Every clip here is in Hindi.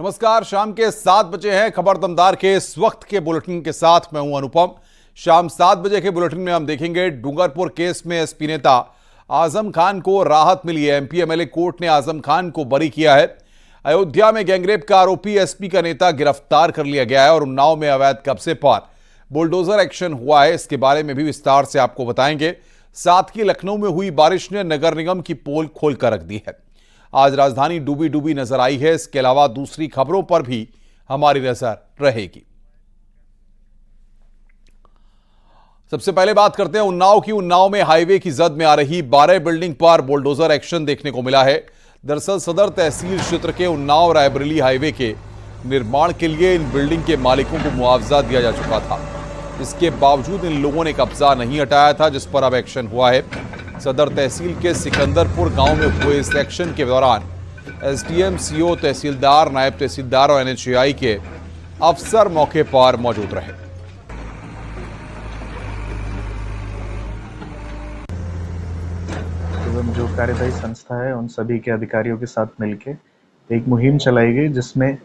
नमस्कार। शाम के 7 बजे हैं। खबर दमदार के इस वक्त के बुलेटिन के साथ मैं हूं अनुपम। शाम 7 बजे के बुलेटिन में हम देखेंगे डूंगरपुर केस में एसपी नेता आजम खान को राहत मिली है। एमपी एमएलए कोर्ट ने आजम खान को बरी किया है। अयोध्या में गैंगरेप का आरोपी एसपी का नेता गिरफ्तार कर लिया गया है और उन्नाव में अवैध कब्जे पर बुलडोजर एक्शन हुआ है। इसके बारे में भी विस्तार से आपको बताएंगे। साथ ही लखनऊ में हुई बारिश ने नगर निगम की पोल खोल कर रख दी है। आज राजधानी डूबी डूबी नजर आई है। इसके अलावा दूसरी खबरों पर भी हमारी नजर रहेगी। सबसे पहले बात करते हैं उन्नाव की। उन्नाव में हाईवे की जद में आ रही 12 बिल्डिंग पर बुलडोजर एक्शन देखने को मिला है। दरअसल सदर तहसील क्षेत्र के उन्नाव रायबरेली हाईवे के निर्माण के लिए इन बिल्डिंग के मालिकों को मुआवजा दिया जा चुका था। इसके बावजूद इन लोगों ने कब्जा नहीं हटाया था, जिस पर अब एक्शन हुआ है। सदर तहसील के सिकंदरपुर गांव में हुए इस एक्शन के दौरान एसडीएम, सीओ, तहसीलदार, नायब तहसीलदार और एनएचएआई के अफसर मौके पर मौजूद रहे। जो कार्यदायी संस्था है उन सभी के अधिकारियों के साथ मिलकर एक मुहिम चलाई गई, जिसमें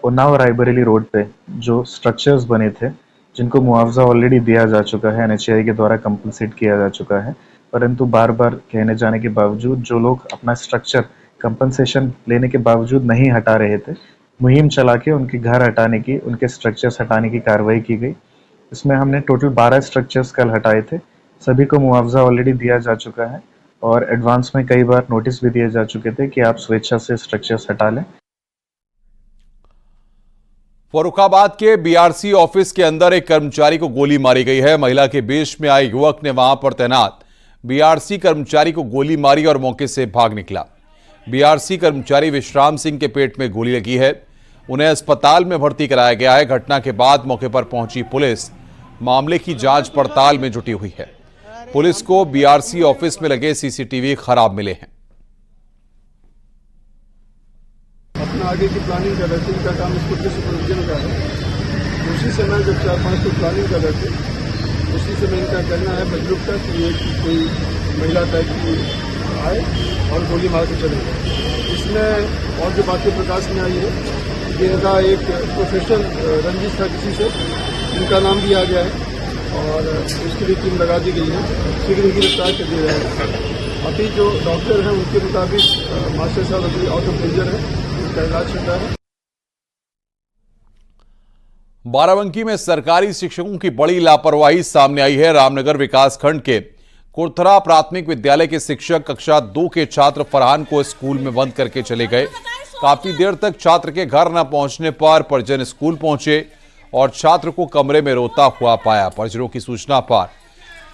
उन्नाव रायबरेली रोड पे जो स्ट्रक्चर्स बने थे, जिनको मुआवजा ऑलरेडी दिया जा चुका है, एनएचएआई के द्वारा कंपनसेट किया जा चुका है, परंतु बार बार कहने जाने के बावजूद जो लोग अपना स्ट्रक्चर कंपनसेशन लेने के बावजूद नहीं हटा रहे थे, मुहिम चला के उनके घर हटाने की, उनके स्ट्रक्चर्स हटाने की कार्रवाई की गई। इसमें हमने टोटल 12 स्ट्रक्चर्स कल हटाए थे। सभी को मुआवजा ऑलरेडी दिया जा चुका है और एडवांस में कई बार नोटिस भी दिए जा चुके थे कि आप स्वेच्छा से स्ट्रक्चर्स हटा लें। फर्रुखाबाद के बीआरसी ऑफिस के अंदर एक कर्मचारी को गोली मारी गई है। महिला के वेश में आए युवक ने वहां पर तैनात बीआरसी कर्मचारी को गोली मारी और मौके से भाग निकला। बीआरसी कर्मचारी विश्राम सिंह के पेट में गोली लगी है। उन्हें अस्पताल में भर्ती कराया गया है। घटना के बाद मौके पर पहुंची पुलिस मामले की जांच पड़ताल में जुटी हुई है। पुलिस को बीआरसी ऑफिस में लगे सीसीटीवी खराब मिले हैं। अपना आगे की प्लानिंग कर रहे थे। इनका काम स्कूल के सुपरविजन का है। उसी समय जब 4-5 को प्लानिंग कर रहे थे, उसी समय इनका कहना है बजरुग का कि ये कोई महिला टाइप की आए और गोली मार के चले गए। इसमें और जो बातें प्रकाश में आई है कि इनका एक प्रोफेशनल रंजिश था किसी से, इनका नाम भी आ गया है और उसके लिए टीम लगा दी गई है। शीघ्र ही गिरफ्तार कर दिया जाएगा। अभी जो डॉक्टर हैं उनके मुताबिक मास्टर साहब अभी आउट ऑफ डेंजर है, उसका इलाज चल रहा है। बाराबंकी में सरकारी शिक्षकों की बड़ी लापरवाही सामने आई है। रामनगर विकासखंड के कुरथरा प्राथमिक विद्यालय के शिक्षक कक्षा 2 के छात्र फरहान को स्कूल में बंद करके चले गए। काफी देर तक छात्र के घर न पहुंचने पर परिजन स्कूल पहुंचे और छात्र को कमरे में रोता हुआ पाया। परिजनों की सूचना पर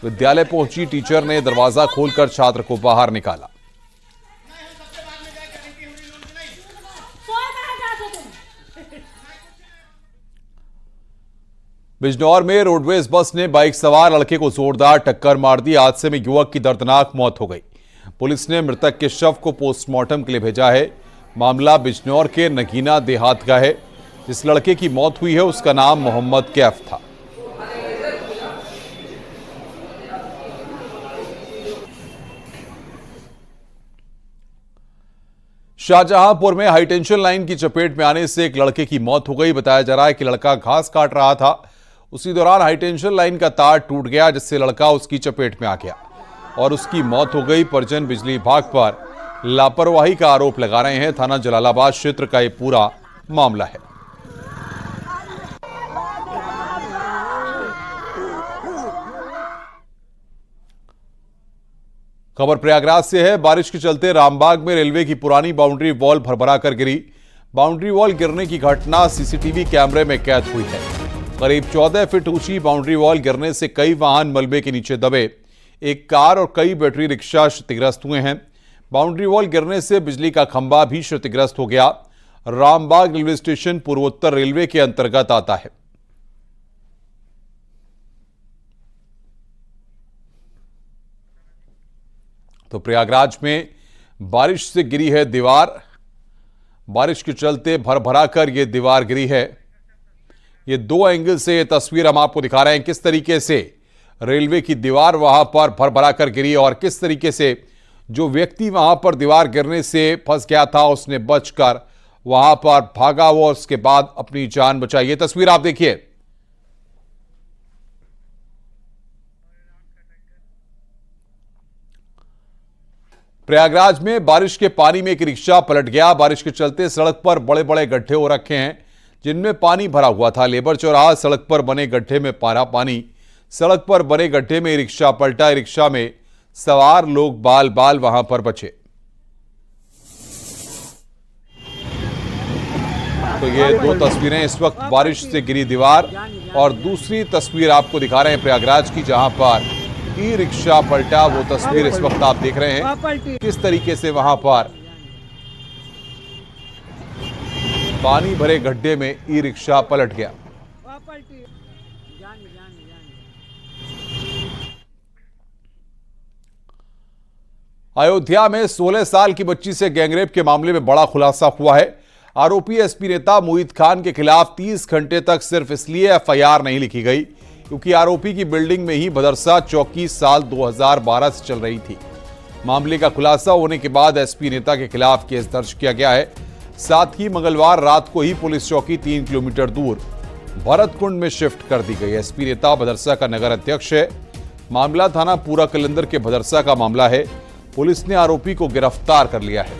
विद्यालय पहुंची टीचर ने दरवाजा खोलकर छात्र को बाहर निकाला। बिजनौर में रोडवेज बस ने बाइक सवार लड़के को जोरदार टक्कर मार दी। हादसे में युवक की दर्दनाक मौत हो गई। पुलिस ने मृतक के शव को पोस्टमार्टम के लिए भेजा है। मामला बिजनौर के नगीना देहात का है। जिस लड़के की मौत हुई है उसका नाम मोहम्मद कैफ था। शाहजहांपुर में हाईटेंशन लाइन की चपेट में आने से एक लड़के की मौत हो गई। बताया जा रहा है कि लड़का घास काट रहा था, उसी दौरान हाईटेंशन लाइन का तार टूट गया, जिससे लड़का उसकी चपेट में आ गया और उसकी मौत हो गई। परिजन बिजली विभाग पर लापरवाही का आरोप लगा रहे हैं। थाना जलालाबाद क्षेत्र का यह पूरा मामला है। खबर प्रयागराज से है। बारिश के चलते रामबाग में रेलवे की पुरानी बाउंड्री वॉल भरभरा कर गिरी। बाउंड्री वॉल गिरने की घटना सीसीटीवी कैमरे में कैद हुई है। करीब 14 फीट ऊंची बाउंड्री वॉल गिरने से कई वाहन मलबे के नीचे दबे। एक कार और कई बैटरी रिक्शा क्षतिग्रस्त हुए हैं। बाउंड्री वॉल गिरने से बिजली का खंभा भी क्षतिग्रस्त हो गया। रामबाग रेलवे स्टेशन पूर्वोत्तर रेलवे के अंतर्गत आता है। तो प्रयागराज में बारिश से गिरी है दीवार। बारिश के चलते भरभरा कर यह दीवार गिरी है। ये 2 एंगल से ये तस्वीर हम आपको दिखा रहे हैं, किस तरीके से रेलवे की दीवार वहां पर भरभरा कर गिरी और किस तरीके से जो व्यक्ति वहां पर दीवार गिरने से फंस गया था उसने बचकर वहां पर भागा हुआ, उसके बाद अपनी जान बचाई। ये तस्वीर आप देखिए। प्रयागराज में बारिश के पानी में एक रिक्शा पलट गया। बारिश के चलते सड़क पर बड़े बड़े गड्ढे हो रखे हैं जिनमें पानी भरा हुआ था। लेबर चौराहा सड़क पर बने गड्ढे में पारा पानी। सड़क पर बने गड्ढे में रिक्शा पलटा। रिक्शा में सवार लोग बाल बाल वहां पर बचे। तो ये दो तस्वीरें इस वक्त बारिश से गिरी दीवार, और दूसरी तस्वीर आपको दिखा रहे हैं प्रयागराज की, जहां पर ई रिक्शा पलटा। वो तस्वीर इस वक्त आप देख रहे हैं किस तरीके से वहां पर पानी भरे गड्ढे में ई रिक्शा पलट गया। अयोध्या में 16 साल की बच्ची से गैंगरेप के मामले में बड़ा खुलासा हुआ है। आरोपी एसपी नेता मोहित खान के खिलाफ 30 घंटे तक सिर्फ इसलिए एफआईआर नहीं लिखी गई क्योंकि आरोपी की बिल्डिंग में ही भदरसा चौकी साल 2012 से चल रही थी। मामले का खुलासा होने के बाद एसपी नेता के खिलाफ केस दर्ज किया गया है। साथ ही मंगलवार रात को ही पुलिस चौकी 3 किलोमीटर दूर भरतकुंड में शिफ्ट कर दी गई। एसपी नेता भदरसा का नगर अध्यक्ष है। मामला थाना पूरा कलंदर के भदरसा का मामला है। पुलिस ने आरोपी को गिरफ्तार कर लिया है।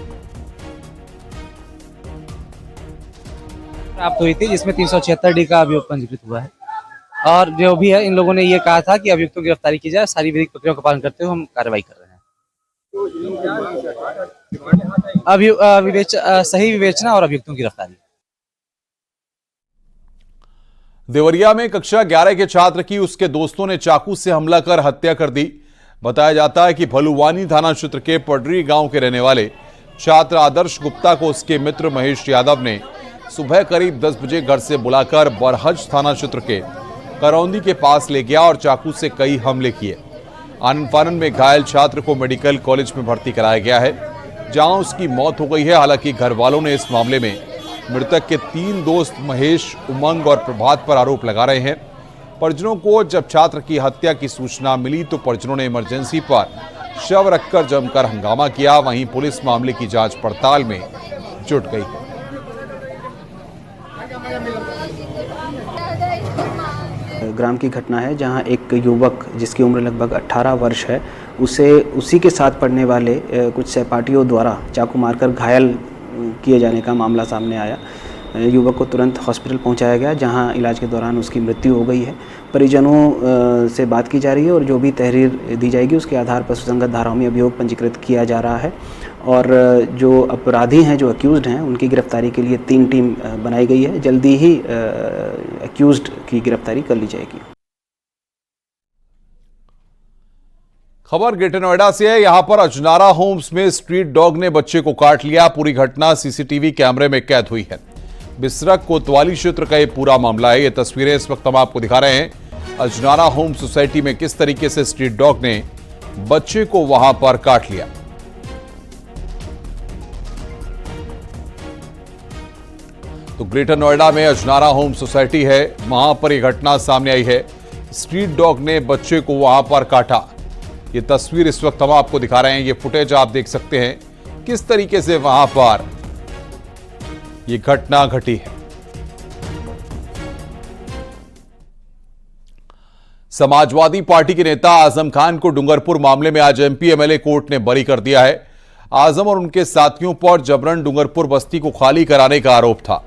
प्राप्त हुई थी जिसमें 376D का अभियोग पंजीकृत हुआ है, और जो भी है इन लोगों ने ये कहा था कि अभियुक्तों की गिरफ्तारी की जाए। सारी विधिक प्रक्रियाओं का पालन करते हुए हम कार्रवाई कर रहे हैं। सही विवेचना और अभियुक्तों की गिरफ्तारी। देवरिया में कक्षा 11 के छात्र की उसके दोस्तों ने चाकू से हमला कर हत्या कर दी। बताया जाता है कि भलुवानी थाना क्षेत्र के पडरी गांव के रहने वाले छात्र आदर्श गुप्ता को उसके मित्र महेश यादव ने सुबह करीब 10 बजे घर से बुलाकर बरहज थाना क्षेत्र के करौंदी के पास ले गया और चाकू से कई हमले किए। आनन फानन में घायल छात्र को मेडिकल कॉलेज में भर्ती कराया गया है, जहां उसकी मौत हो गई है। हालांकि घर वालों ने इस मामले में मृतक के 3 दोस्त महेश, उमंग और प्रभात पर आरोप लगा रहे हैं। परिजनों को जब छात्र की हत्या की सूचना मिली तो परिजनों ने इमरजेंसी पर शव रखकर जमकर हंगामा किया। वहीं पुलिस मामले की जांच पड़ताल में जुट गई है। ग्राम की घटना है जहां एक युवक जिसकी उम्र लगभग 18 वर्ष है, उसे उसी के साथ पढ़ने वाले कुछ सहपाठियों द्वारा चाकू मारकर घायल किए जाने का मामला सामने आया। युवक को तुरंत हॉस्पिटल पहुंचाया गया, जहां इलाज के दौरान उसकी मृत्यु हो गई है। परिजनों से बात की जा रही है और जो भी तहरीर दी जाएगी उसके आधार पर सुसंगत धाराओं में अभियोग पंजीकृत किया जा रहा है। और जो अपराधी हैं, जो अक्यूज्ड हैं, उनकी गिरफ्तारी के लिए 3 टीम बनाई गई है। जल्दी ही अक्यूज्ड की गिरफ्तारी कर ली जाएगी। खबर ग्रेटर नोएडा से है। यहां पर अजनारा होम्स में स्ट्रीट डॉग ने बच्चे को काट लिया। पूरी घटना सीसीटीवी कैमरे में कैद हुई है। बिसरक कोतवाली क्षेत्र का यह पूरा मामला है। ये तस्वीरें इस वक्त हम आपको दिखा रहे हैं। अजनारा होम सोसाइटी में किस तरीके से स्ट्रीट डॉग ने बच्चे को वहां पर काट लिया। तो ग्रेटर नोएडा में अजनारा होम सोसाइटी है, वहां पर यह घटना सामने आई है। स्ट्रीट डॉग ने बच्चे को वहां पर काटा। ये तस्वीर इस वक्त हम आपको दिखा रहे हैं। ये फुटेज आप देख सकते हैं किस तरीके से वहां पर ये घटना घटी है। समाजवादी पार्टी के नेता आजम खान को डूंगरपुर मामले में आज एमपी एमएलए कोर्ट ने बरी कर दिया है। आजम और उनके साथियों पर जबरन डूंगरपुर बस्ती को खाली कराने का आरोप था।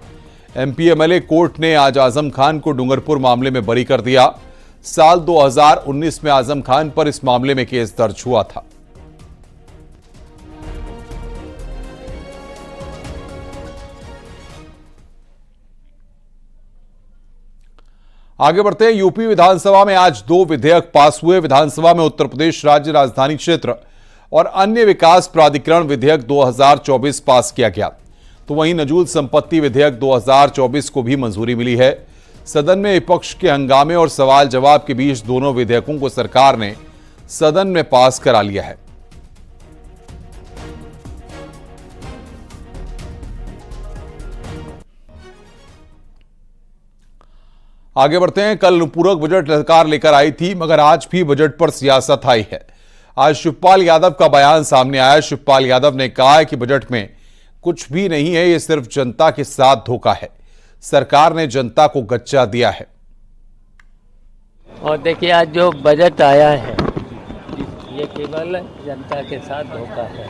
एमपी एमएलए कोर्ट ने आज आजम खान को डूंगरपुर मामले में बरी कर दिया। साल 2019 में आजम खान पर इस मामले में केस दर्ज हुआ था। आगे बढ़ते हैं। यूपी विधानसभा में आज 2 विधेयक पास हुए। विधानसभा में उत्तर प्रदेश राज्य राजधानी क्षेत्र और अन्य विकास प्राधिकरण विधेयक 2024 पास किया गया। तो वहीं नजूल संपत्ति विधेयक 2024 को भी मंजूरी मिली है। सदन में विपक्ष के हंगामे और सवाल जवाब के बीच दोनों विधेयकों को सरकार ने सदन में पास करा लिया है। आगे बढ़ते हैं। कल पूरक बजट सरकार लेकर आई थी, मगर आज भी बजट पर सियासत आई है। आज शिवपाल यादव का बयान सामने आया। शिवपाल यादव ने कहा है कि बजट में कुछ भी नहीं है, ये सिर्फ जनता के साथ धोखा है। सरकार ने जनता को गच्चा दिया है। और देखिए आज जो बजट आया है ये केवल जनता के साथ धोखा है।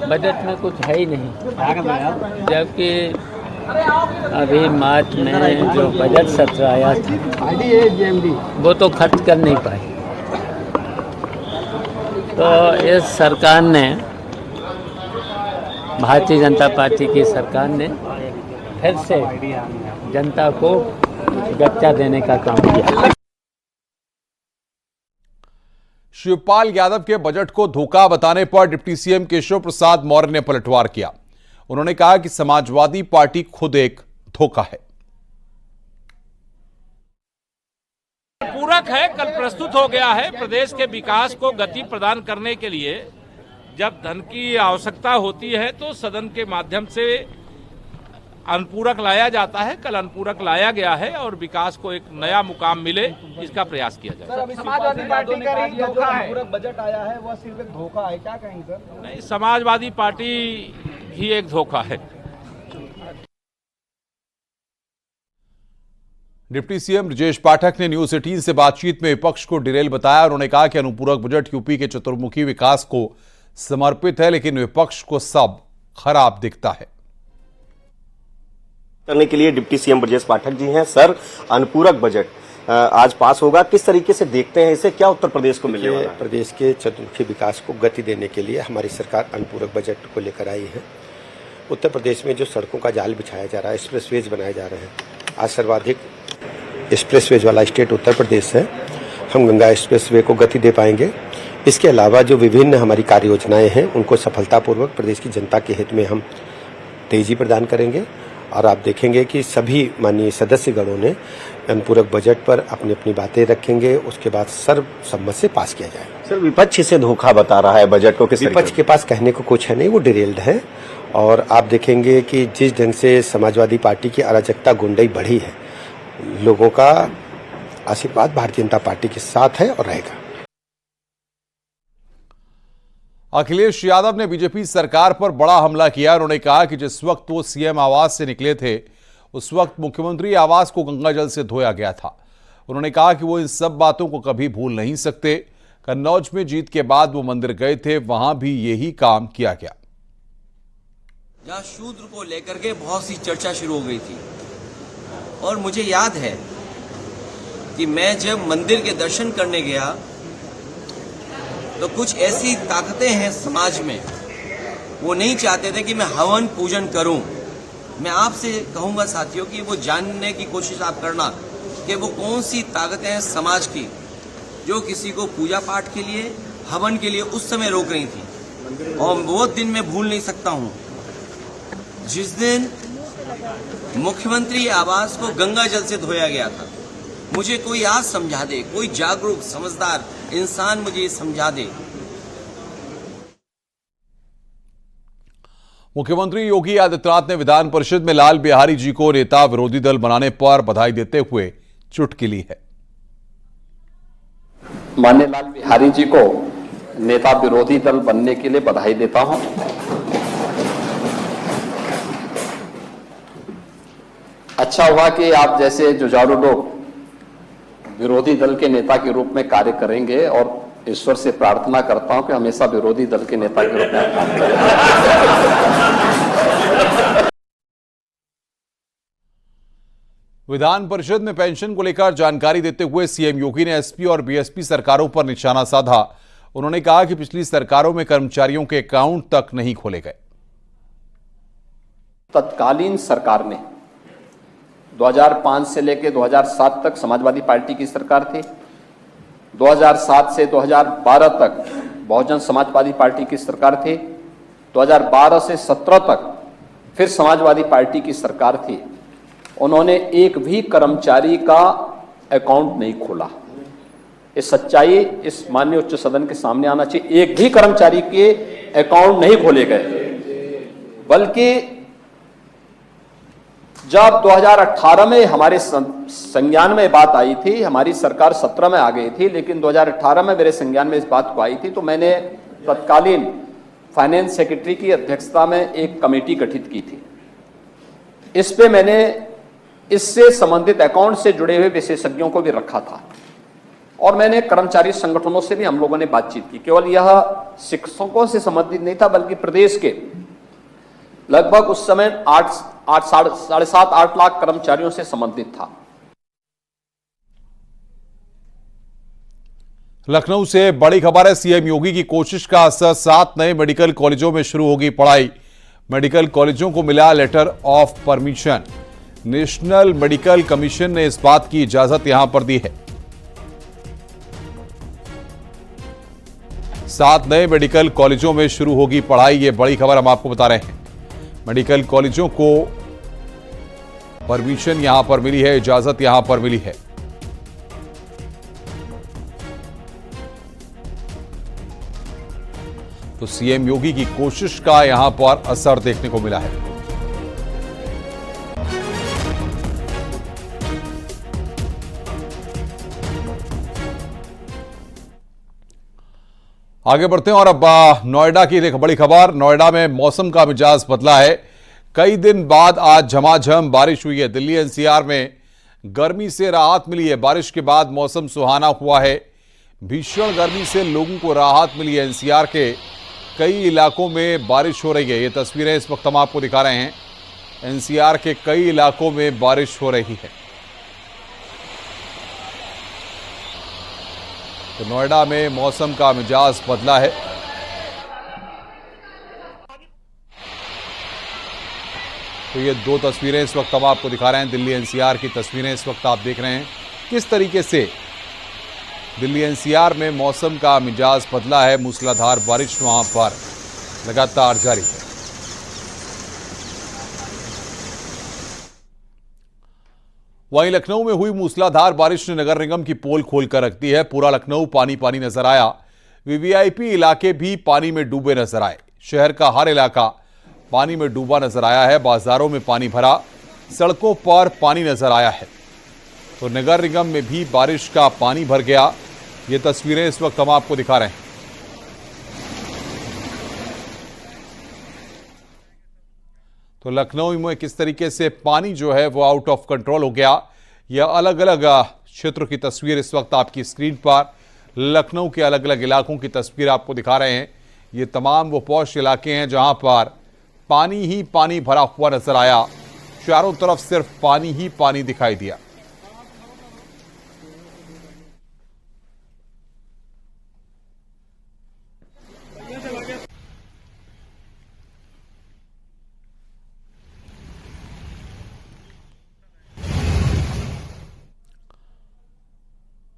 बजट में कुछ है ही नहीं, जबकि अभी मार्च में जो बजट सत्र आया था वो तो खर्च कर नहीं पाए। तो इस सरकार ने, भारतीय जनता पार्टी की सरकार ने फिर से जनता को गच्चा देने का काम किया। शिवपाल यादव के बजट को धोखा बताने पर डिप्टी सीएम केशव प्रसाद मौर्य ने पलटवार किया। उन्होंने कहा कि समाजवादी पार्टी खुद एक धोखा है। पूरक है, कल प्रस्तुत हो गया है। प्रदेश के विकास को गति प्रदान करने के लिए जब धन की आवश्यकता होती है तो सदन के माध्यम से अनुपूरक लाया जाता है। कल अनुपूरक लाया गया है और विकास को एक नया मुकाम मिले, इसका प्रयास किया जाए। समाजवादी पार्टी का ही धोखा है। पूरक बजट आया है वह सिर्फ एक धोखा है, क्या कहेंगे सर? नहीं, समाजवादी पार्टी ही एक धोखा है। डिप्टी सीएम ब्रजेश पाठक ने न्यूज 18 से बातचीत में विपक्ष को डिरेल बताया। उन्होंने कहा कि अनुपूरक बजट यूपी के चतुर्मुखी विकास को समर्पित है, लेकिन विपक्ष को सब खराब दिखता है। करने के लिए डिप्टी सीएम ब्रजेश पाठक जी हैं। सर, अनुपूरक बजट आज पास होगा, किस तरीके से देखते हैं इसे? क्या उत्तर प्रदेश को मिलने वाला है? प्रदेश के चतुर्मुखी विकास को गति देने के लिए हमारी सरकार अनुपूरक बजट को लेकर आई है। उत्तर प्रदेश में जो सड़कों का जाल बिछाया जा रहा है, एक्सप्रेसवेज बनाए जा रहे हैं, आज सर्वाधिक एक्सप्रेसवेज वाला स्टेट उत्तर प्रदेश है। हम गंगा एक्सप्रेसवे को गति दे पाएंगे। इसके अलावा जो विभिन्न हमारी कार्य योजनाएं हैं उनको सफलतापूर्वक प्रदेश की जनता के हित में हम तेजी प्रदान करेंगे। और आप देखेंगे कि सभी माननीय सदस्यगणों ने अनुपूरक बजट पर अपनी अपनी बातें रखेंगे, उसके बाद सर्वसम्मत से पास किया जाएगा। सर, विपक्ष इसे धोखा बता रहा है बजट को, किस विपक्ष के पास कहने को कुछ है नहीं, वो डिरेल्ड है। और आप देखेंगे कि जिस ढंग से समाजवादी पार्टी की अराजकता गुंडई बढ़ी है, लोगों का आशीर्वाद भारतीय जनता पार्टी के साथ है और रहेगा। अखिलेश यादव ने बीजेपी सरकार पर बड़ा हमला किया। उन्होंने कहा कि जिस वक्त वो सीएम आवास से निकले थे उस वक्त मुख्यमंत्री आवास को गंगाजल से धोया गया था। उन्होंने कहा कि वो इन सब बातों को कभी भूल नहीं सकते। कन्नौज में जीत के बाद वो मंदिर गए थे, वहां भी यही काम किया गया। जहां शूद्र को लेकर के बहुत सी चर्चा शुरू हो गई थी और मुझे याद है कि मैं जब मंदिर के दर्शन करने गया तो कुछ ऐसी ताकतें हैं समाज में, वो नहीं चाहते थे कि मैं हवन पूजन करूं। मैं आपसे कहूंगा साथियों कि वो जानने की कोशिश आप करना कि वो कौन सी ताकतें हैं समाज की जो किसी को पूजा पाठ के लिए, हवन के लिए उस समय रोक रही थी। और वो दिन मैं भूल नहीं सकता हूं जिस दिन मुख्यमंत्री आवास को गंगा जल से धोया गया था। मुझे कोई आज समझा दे, कोई जागरूक समझदार इंसान मुझे समझा दे। मुख्यमंत्री योगी आदित्यनाथ ने विधान परिषद में लाल बिहारी जी को नेता विरोधी दल बनाने पर बधाई देते हुए चुटकी ली है। माननीय लाल बिहारी जी को नेता विरोधी दल बनने के लिए बधाई देता हूं। अच्छा हुआ कि आप जैसे जुझारू लोग विरोधी दल के नेता के रूप में कार्य करेंगे और ईश्वर से प्रार्थना करता हूं कि हमेशा विरोधी दल के नेता के रूप में काम करें। विधान परिषद में पेंशन को लेकर जानकारी देते हुए सीएम योगी ने एसपी और बीएसपी सरकारों पर निशाना साधा। उन्होंने कहा कि पिछली सरकारों में कर्मचारियों के अकाउंट तक नहीं खोले गए। तत्कालीन सरकार ने 2005 से लेकर 2007 तक समाजवादी पार्टी की सरकार थी। 2007 से 2012 तक बहुजन समाजवादी पार्टी की सरकार थी। 2012 से 17 तक फिर समाजवादी पार्टी की सरकार थी। उन्होंने एक भी कर्मचारी का अकाउंट नहीं खोला। ये सच्चाई इस माननीय उच्च सदन के सामने आना चाहिए। एक भी कर्मचारी के अकाउंट नहीं खोले गए, बल्कि जब 2018 में हमारे संज्ञान में बात आई थी, हमारी सरकार 17 में आ गई थी, लेकिन 2018 में मेरे संज्ञान में इस बात को आई थी, तो मैंने तत्कालीन फाइनेंस सेक्रेटरी की अध्यक्षता में एक कमेटी गठित की थी। इस पे मैंने इससे संबंधित अकाउंट से जुड़े हुए विशेषज्ञों को भी रखा था और मैंने कर्मचारी संगठनों से भी हम लोगों ने बातचीत की। केवल यह शिक्षकों से संबंधित नहीं था बल्कि प्रदेश के लगभग उस समय 7.5 लाख कर्मचारियों से संबंधित था। लखनऊ से बड़ी खबर है। सीएम योगी की कोशिश का असर, 7 नए मेडिकल कॉलेजों में शुरू होगी पढ़ाई। मेडिकल कॉलेजों को मिला letter of permission. National medical commission ने इस बात की इजाजत यहां पर दी है। 7 नए मेडिकल कॉलेजों में शुरू होगी पढ़ाई। ये बड़ी खबर हम आपको बता रहे हैं। मेडिकल कॉलेजों को परमिशन यहां पर मिली है, इजाजत यहां पर मिली है। तो सीएम योगी की कोशिश का यहां पर असर देखने को मिला है। आगे बढ़ते हैं और अब नोएडा की एक बड़ी खबर। नोएडा में मौसम का मिजाज बदला है। कई दिन बाद आज झमाझम बारिश हुई है। दिल्ली एनसीआर में गर्मी से राहत मिली है। बारिश के बाद मौसम सुहाना हुआ है। भीषण गर्मी से लोगों को राहत मिली है। एनसीआर के कई इलाकों में बारिश हो रही है। ये तस्वीरें इस वक्त हम आपको दिखा रहे हैं। एनसीआर के कई इलाकों में बारिश हो रही है। तो नोएडा में मौसम का मिजाज बदला है। तो ये 2 तस्वीरें इस वक्त हम आपको दिखा रहे हैं। दिल्ली एनसीआर की तस्वीरें इस वक्त आप देख रहे हैं किस तरीके से दिल्ली एनसीआर में मौसम का मिजाज बदला है। मूसलाधार बारिश वहां पर लगातार जारी है। वहीं लखनऊ में हुई मूसलाधार बारिश ने नगर निगम की पोल खोलकर रख दी है। पूरा लखनऊ पानी पानी नजर आया। वीवीआईपी इलाके भी पानी में डूबे नजर आए। शहर का हर इलाका पानी में डूबा नजर आया है। बाजारों में पानी भरा, सड़कों पर पानी नजर आया है। तो नगर निगम में भी बारिश का पानी भर गया। ये तस्वीरें इस वक्त हम आपको दिखा रहे हैं। तो लखनऊ में किस तरीके से पानी जो है वो आउट ऑफ कंट्रोल हो गया। यह अलग अलग क्षेत्रों की तस्वीर इस वक्त आपकी स्क्रीन पर लखनऊ के अलग अलग इलाकों की तस्वीर आपको दिखा रहे हैं। ये तमाम वो पॉश इलाके हैं जहां पर पानी ही पानी भरा हुआ नजर आया। चारों तरफ सिर्फ पानी ही पानी दिखाई दिया।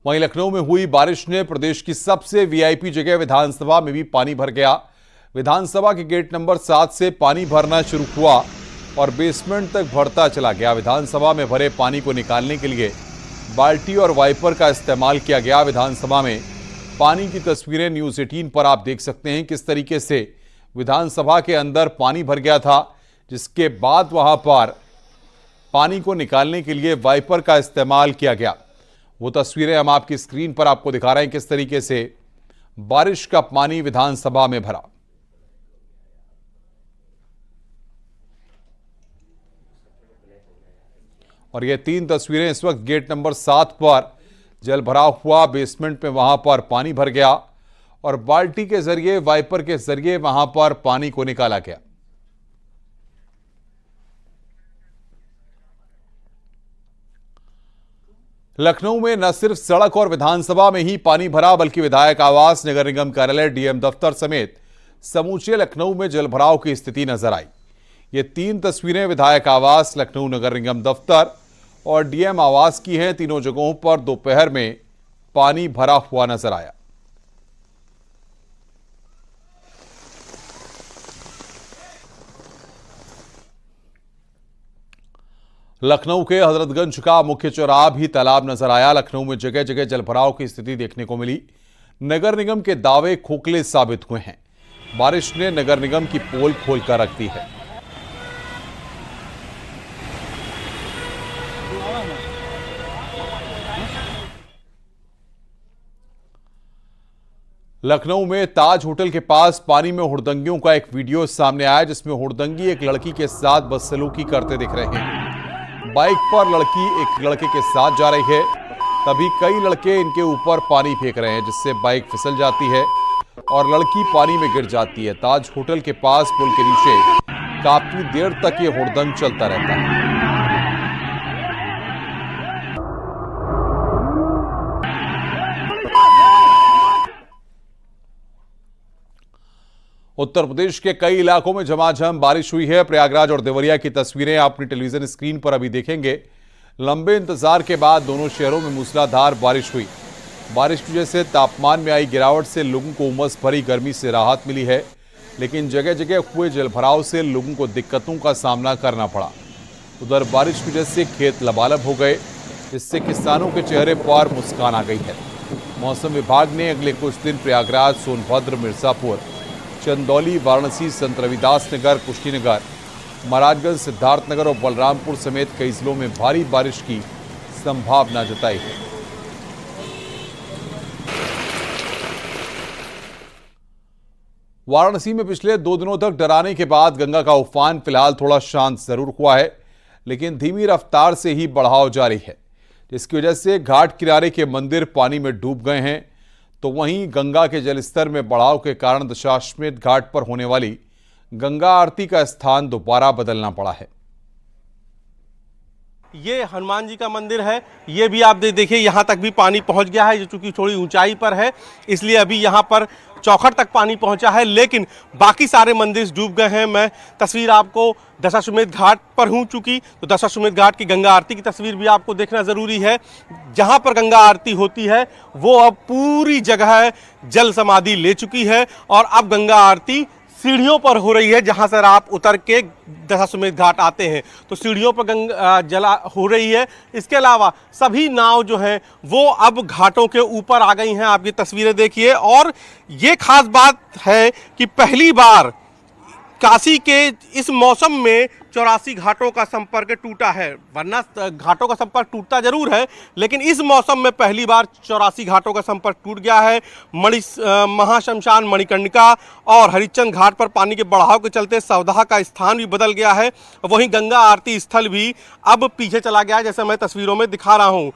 वहीं लखनऊ में हुई बारिश ने प्रदेश की सबसे वीआईपी जगह विधानसभा में भी पानी भर गया। विधानसभा के गेट नंबर 7 से पानी भरना शुरू हुआ और बेसमेंट तक भरता चला गया। विधानसभा में भरे पानी को निकालने के लिए बाल्टी और वाइपर का इस्तेमाल किया गया। विधानसभा में पानी की तस्वीरें न्यूज़ 18 पर आप देख सकते हैं किस तरीके से विधानसभा के अंदर पानी भर गया था, जिसके बाद वहां पर पानी को निकालने के लिए वाइपर का इस्तेमाल किया गया। वो तस्वीरें हम आपकी स्क्रीन पर आपको दिखा रहे हैं किस तरीके से बारिश का पानी विधानसभा में भरा। और ये 3 तस्वीरें इस वक्त गेट नंबर 7 पर जल भराव हुआ, बेसमेंट में वहां पर पानी भर गया और बाल्टी के जरिए, वाइपर के जरिए वहां पर पानी को निकाला गया। लखनऊ में न सिर्फ सड़क और विधानसभा में ही पानी भरा, बल्कि विधायक आवास, नगर निगम कार्यालय, डीएम दफ्तर समेत समूचे लखनऊ में जलभराव की स्थिति नजर आई। ये 3 तस्वीरें विधायक आवास, लखनऊ नगर निगम दफ्तर और डीएम आवास की हैं। तीनों जगहों पर दोपहर में पानी भरा हुआ नजर आया। लखनऊ के हजरतगंज का मुख्य चौराहा भी तालाब नजर आया। लखनऊ में जगह जगह जलभराव की स्थिति देखने को मिली। नगर निगम के दावे खोखले साबित हुए हैं। बारिश ने नगर निगम की पोल खोलकर रख दी है। लखनऊ में ताज होटल के पास पानी में हुड़दंगियों का एक वीडियो सामने आया, जिसमें हुड़दंगी एक लड़की के साथ बदसलूकी करते दिख रहे हैं। बाइक पर लड़की एक लड़के के साथ जा रही है, तभी कई लड़के इनके ऊपर पानी फेंक रहे हैं, जिससे बाइक फिसल जाती है और लड़की पानी में गिर जाती है। ताज होटल के पास पुल के नीचे काफी देर तक ये हुड़दंग चलता रहता है। उत्तर प्रदेश के कई इलाकों में झमाझम बारिश हुई है। प्रयागराज और देवरिया की तस्वीरें आप अपनी टेलीविजन स्क्रीन पर अभी देखेंगे। लंबे इंतजार के बाद दोनों शहरों में मूसलाधार बारिश हुई। बारिश की वजह से तापमान में आई गिरावट से लोगों को उमस भरी गर्मी से राहत मिली है, लेकिन जगह जगह हुए जलभराव से लोगों को दिक्कतों का सामना करना पड़ा। उधर बारिश की वजह से खेत लबालब हो गए, जिससे किसानों के चेहरे पर मुस्कान आ गई है। मौसम विभाग ने अगले कुछ दिन प्रयागराज, सोनभद्र, मिर्जापुर, चंदौली, वाराणसी, संत रविदास नगर, कुशीनगर, महाराजगंज, सिद्धार्थनगर और बलरामपुर समेत कई जिलों में भारी बारिश की संभावना जताई है। वाराणसी में पिछले 2 दिनों तक डराने के बाद गंगा का उफान फिलहाल थोड़ा शांत जरूर हुआ है, लेकिन धीमी रफ्तार से ही बढ़ाव जारी है, जिसकी वजह से घाट किनारे के मंदिर पानी में डूब गए हैं। तो वहीं गंगा के जलस्तर में बढ़ाव के कारण दशाश्वमेध घाट पर होने वाली गंगा आरती का स्थान दोबारा बदलना पड़ा है। ये हनुमान जी का मंदिर है, ये भी आप देखिए यहाँ तक भी पानी पहुँच गया है, चूंकि थोड़ी ऊंचाई पर है इसलिए अभी यहाँ पर चौखट तक पानी पहुँचा है, लेकिन बाकी सारे मंदिर डूब गए हैं। मैं तस्वीर आपको दशाश्वमेध घाट पर हूँ, चूँकि तो दशाश्वमेध घाट की गंगा आरती की तस्वीर भी आपको देखना ज़रूरी है। जहाँ पर गंगा आरती होती है वो अब पूरी जगह जल समाधि ले चुकी है और अब गंगा आरती सीढ़ियों पर हो रही है। जहां से आप उतर के दशाश्वमेध घाट आते हैं तो सीढ़ियों पर गंगा जला हो रही है। इसके अलावा सभी नाव जो हैं वो अब घाटों के ऊपर आ गई हैं। आप ये तस्वीरें देखिए और ये खास बात है कि पहली बार काशी के इस मौसम में 84 घाटों का संपर्क टूटा है, वरना घाटों का संपर्क टूटता जरूर है, लेकिन इस मौसम में पहली बार 84 घाटों का संपर्क टूट गया है। महाशमशान मणिकर्णिका और हरिश्चंद्र घाट पर पानी के बढ़ाव के चलते सवदाह का स्थान भी बदल गया है। वहीं गंगा आरती स्थल भी अब पीछे चला गया है, जैसे मैं तस्वीरों में दिखा रहा हूँ।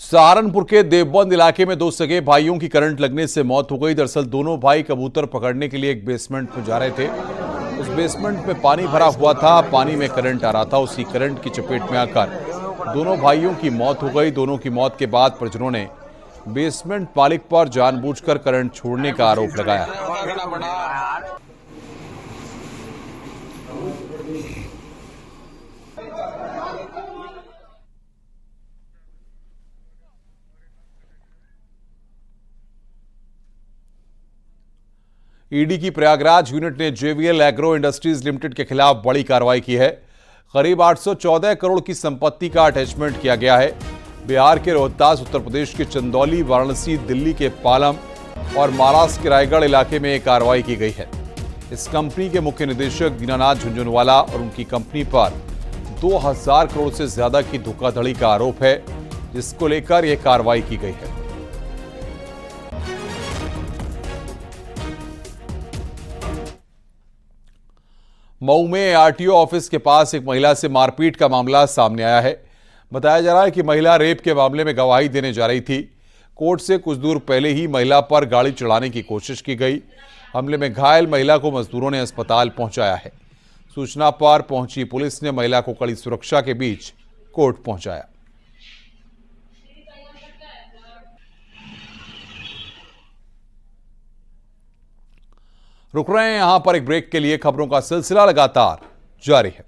सहारनपुर के देवबंद इलाके में 2 सगे भाइयों की करंट लगने से मौत हो गई। दरअसल दोनों भाई कबूतर पकड़ने के लिए एक बेसमेंट में जा रहे थे। उस बेसमेंट में पानी भरा हुआ था, पानी में करंट आ रहा था। उसी करंट की चपेट में आकर दोनों भाइयों की मौत हो गई। दोनों की मौत के बाद परिजनों ने बेसमेंट मालिक पर जानबूझकर करंट छोड़ने का आरोप लगाया। ईडी की प्रयागराज यूनिट ने जेवीएल एग्रो इंडस्ट्रीज लिमिटेड के खिलाफ बड़ी कार्रवाई की है। करीब 814 करोड़ की संपत्ति का अटैचमेंट किया गया है। बिहार के रोहतास, उत्तर प्रदेश के चंदौली, वाराणसी, दिल्ली के पालम और महाराष्ट्र के रायगढ़ इलाके में कार्रवाई की गई है। इस कंपनी के मुख्य निदेशक दीनानाथ झुंझुनवाला और उनकी कंपनी पर 2000 करोड़ से ज्यादा की धोखाधड़ी का आरोप है, जिसको लेकर यह कार्रवाई की गई है। मऊ में आरटीओ ऑफिस के पास एक महिला से मारपीट का मामला सामने आया है। बताया जा रहा है कि महिला रेप के मामले में गवाही देने जा रही थी। कोर्ट से कुछ दूर पहले ही महिला पर गाड़ी चढ़ाने की कोशिश की गई। हमले में घायल महिला को मजदूरों ने अस्पताल पहुंचाया है। सूचना पर पहुंची पुलिस ने महिला को कड़ी सुरक्षा के बीच कोर्ट पहुंचाया। रुक रहे हैं यहां पर एक ब्रेक के लिए। खबरों का सिलसिला लगातार जारी है।